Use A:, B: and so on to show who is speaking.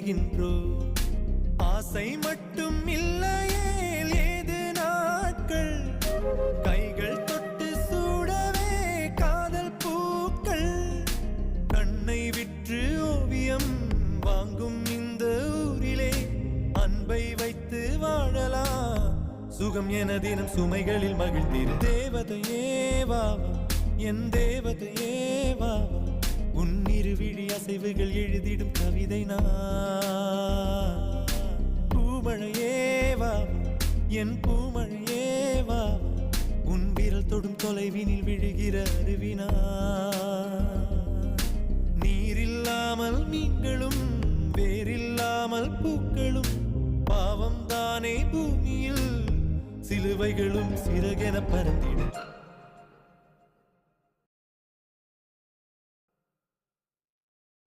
A: தேடுகின்றோ ஆசை மட்டும் இல்லையே ஏது நாட்கள் கைகள் தொட்டு சூடவே காதல் பூக்கள் கண்ணை விற்று ஓவியம் வாங்கும் இந்த ஊரிலே அன்பை வைத்து வாழலாம் சுகம் என தினம் சுமைகளில் மகிழ்ந்திரு தேவதையே வாவா என் தேவதையே வாவா உன் இருவிழி அசைவுகள் எழுதிடும் கவிதை நான் பூமழையே வாவா என் பூமழையே வாவா உன் விரல் தொடும் தொலைவினில் விழுகிற அருவினா நீரில்லாமல் மீன்களும் வேறில்லாமல் பூக்களும் பாவம் தானே பூமியில் சிலுவைகளும் சிறகென பறந்திடும்